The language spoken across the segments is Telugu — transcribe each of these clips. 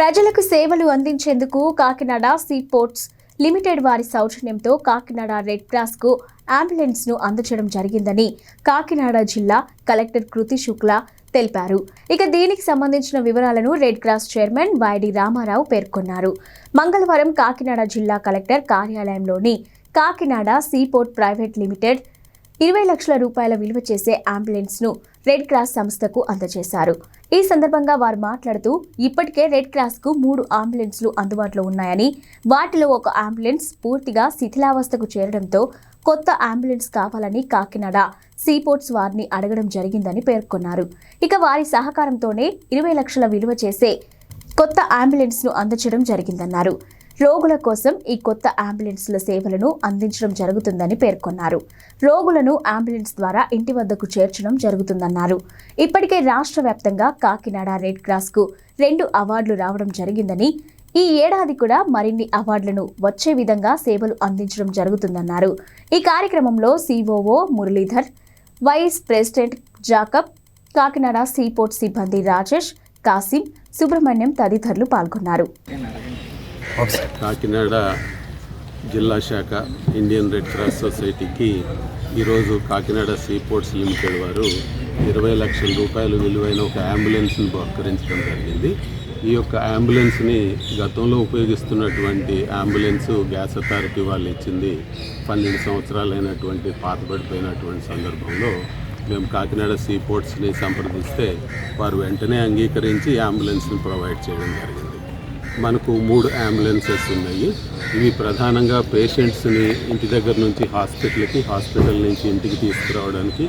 ప్రజలకు సేవలు అందించేందుకు కాకినాడ సీ పోర్ట్స్ లిమిటెడ్ వారి సౌజన్యంతో కాకినాడ రెడ్ క్రాస్ కు అంబులెన్స్ ను అందజేయడం జరిగిందని కాకినాడ జిల్లా కలెక్టర్ కృతి శుక్లా తెలిపారు. ఇక దీనికి సంబంధించిన వివరాలను red cross chairman YD Ramarao పేర్కొన్నారు. మంగళవారం కాకినాడ జిల్లా కలెక్టర్ కార్యాలయంలోని Kakinada sea port private limited 20 లక్షల రూపాయల విలువ చేసే అంబులెన్స్ ను రెడ్ క్రాస్ సంస్థకు అందజేశారు. ఈ సందర్భంగా వారు మాట్లాడుతూ ఇప్పటికే రెడ్ క్రాస్ కు 3 అంబులెన్స్లు అందుబాటులో ఉన్నాయని, వాటిలో ఒక అంబులెన్స్ పూర్తిగా శిథిలావస్థకు చేరడంతో కొత్త అంబులెన్స్ కావాలని కాకినాడ సీ పోర్ట్స్ వారిని అడగడం జరిగిందని పేర్కొన్నారు. ఇక వారి సహకారంతోనే 20 లక్షల విలువ చేసే కొత్త అంబులెన్స్ ను అందజేయడం జరిగిందన్నారు. రోగుల కోసం ఈ కొత్త అంబులెన్స్ల సేవలను అందించడం జరుగుతుందని పేర్కొన్నారు. రోగులను అంబులెన్స్ ద్వారా ఇంటి వద్దకు చేర్చడం జరుగుతుందన్నారు. ఇప్పటికే రాష్ట్ర వ్యాప్తంగా కాకినాడ రెడ్ క్రాస్ కు 2 అవార్డులు రావడం జరిగిందని, ఈ ఏడాది కూడా మరిన్ని అవార్డులను వచ్చే విధంగా సేవలు అందించడం జరుగుతుందన్నారు. ఈ కార్యక్రమంలో COO Muralidhar, vice president Jacob, Kakinada seaport సిబ్బంది రాజేష్, కాసిం, సుబ్రహ్మణ్యం తదితరులు పాల్గొన్నారు. కాకినాడ జిల్లా శాఖ ఇండియన్ రెడ్ క్రాస్ సొసైటీకి ఈరోజు కాకినాడ సీ పోర్ట్స్ లిమిటెడ్ వారు 20 లక్షల రూపాయలు విలువైన ఒక అంబులెన్స్ని బహుకరించడం జరిగింది. ఈ యొక్క అంబులెన్స్ని గతంలో ఉపయోగిస్తున్నటువంటి అంబులెన్స్ గ్యాస్ అథారిటీ వాళ్ళు ఇచ్చింది 12 సంవత్సరాలైనటువంటి పాతబడిపోయినటువంటి సందర్భంలో మేము కాకినాడ సీ పోర్ట్స్ని సంప్రదిస్తే వారు వెంటనే అంగీకరించి అంబులెన్స్ని ప్రొవైడ్ చేయడం జరిగింది. మనకు 3 అంబులెన్సెస్ ఉన్నాయి. ఇవి ప్రధానంగా పేషెంట్స్ని ఇంటి దగ్గర నుంచి హాస్పిటల్కి, హాస్పిటల్ నుంచి ఇంటికి తీసుకురావడానికి,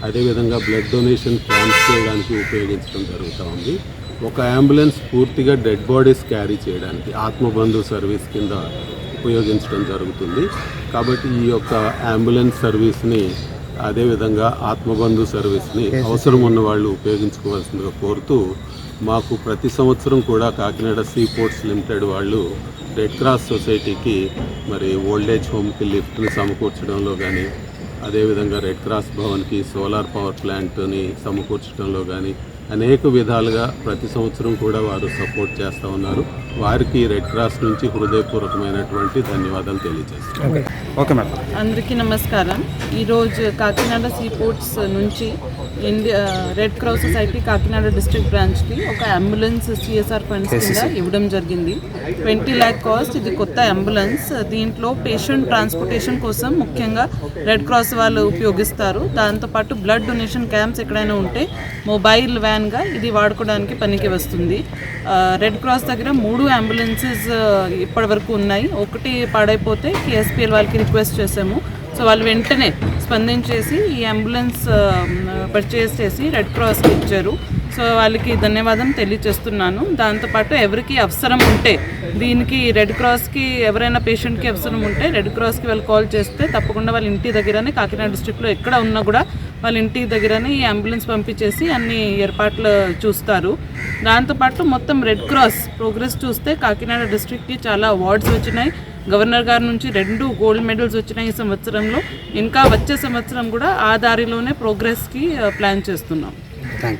అదేవిధంగా బ్లడ్ డొనేషన్ క్యాంప్స్ చేయడానికి ఉపయోగించడం జరుగుతూ ఉంది. ఒక అంబులెన్స్ పూర్తిగా డెడ్ బాడీస్ క్యారీ చేయడానికి ఆత్మబంధు సర్వీస్ కింద ఉపయోగించడం జరుగుతుంది. కాబట్టి ఈ యొక్క అంబులెన్స్ సర్వీస్ని, అదేవిధంగా ఆత్మబంధు సర్వీస్ని అవసరం ఉన్న వాళ్ళు ఉపయోగించుకోవాల్సిందిగా కోరుతూ, మాకు ప్రతి సంవత్సరం కూడా కాకినాడ సీ పోర్ట్స్ లిమిటెడ్ వాళ్ళు రెడ్ క్రాస్ సొసైటీకి మరి ఓల్డేజ్ హోమ్కి లిఫ్ట్ని సమకూర్చడంలో కానీ, అదేవిధంగా రెడ్ క్రాస్ భవన్కి సోలార్ పవర్ ప్లాంట్ని సమకూర్చడంలో కానీ అనేక విధాలుగా ప్రతి సంవత్సరం కూడా వారు సపోర్ట్ చేస్తూ ఉన్నారు. వారికి రెడ్ క్రాస్ నుంచి హృదయపూర్వకమైనటువంటి ధన్యవాదాలు తెలియజేస్తున్నాను. Okay madam. అందరికీ నమస్కారం. ఈరోజు కాకినాడ సీ పోర్ట్స్ నుంచి red cross society Kakinada district బ్రాంచ్కి ఒక అంబులెన్స్ సిఎస్ఆర్ ఫండ్స్ కింద ఇవ్వడం జరిగింది. 20 lakh కాస్ట్. ఇది కొత్త అంబులెన్స్. దీంట్లో పేషెంట్ ట్రాన్స్పోర్టేషన్ కోసం ముఖ్యంగా రెడ్ క్రాస్ వాళ్ళు ఉపయోగిస్తారు. దాంతోపాటు బ్లడ్ డొనేషన్ క్యాంప్స్ ఎక్కడైనా ఉంటే మొబైల్ వ్యాన్గా ఇది వాడుకోవడానికి పనికి వస్తుంది. రెడ్ క్రాస్ దగ్గర 3 అంబులెన్సెస్ ఇప్పటి వరకు ఉన్నాయి. ఒకటి పాడైపోతే కేఎస్పిఎల్ వాళ్ళకి రిక్వెస్ట్ చేసాము. సో వాళ్ళు వెంటనే స్పందించేసి ఈ అంబులెన్స్ పర్చేస్ చేసి రెడ్ క్రాస్కి ఇచ్చారు. సో వాళ్ళకి ధన్యవాదం తెలియజేస్తున్నాను. దాంతోపాటు ఎవరికి అవసరం ఉంటే, దీనికి రెడ్ క్రాస్కి ఎవరైనా పేషెంట్కి అవసరం ఉంటే రెడ్ క్రాస్కి వాళ్ళు కాల్ చేస్తే తప్పకుండా వాళ్ళ ఇంటి దగ్గరనే, కాకినాడ డిస్ట్రిక్ట్లో ఎక్కడ ఉన్నా కూడా వాళ్ళ ఇంటి దగ్గరనే ఈ అంబులెన్స్ పంపించేసి అన్ని ఏర్పాట్లు చూస్తారు. దాంతోపాటు మొత్తం రెడ్ క్రాస్ ప్రోగ్రెస్ చూస్తే కాకినాడ డిస్ట్రిక్ట్కి చాలా అవార్డ్స్ వచ్చినాయి. గవర్నర్ గారి నుంచి 2 గోల్డ్ మెడల్స్ వచ్చినాయి ఈ సంవత్సరంలో. ఇంకా వచ్చే సంవత్సరం కూడా ఆ దారిలోనే ప్రోగ్రెస్కి ప్లాన్ చేస్తున్నాం.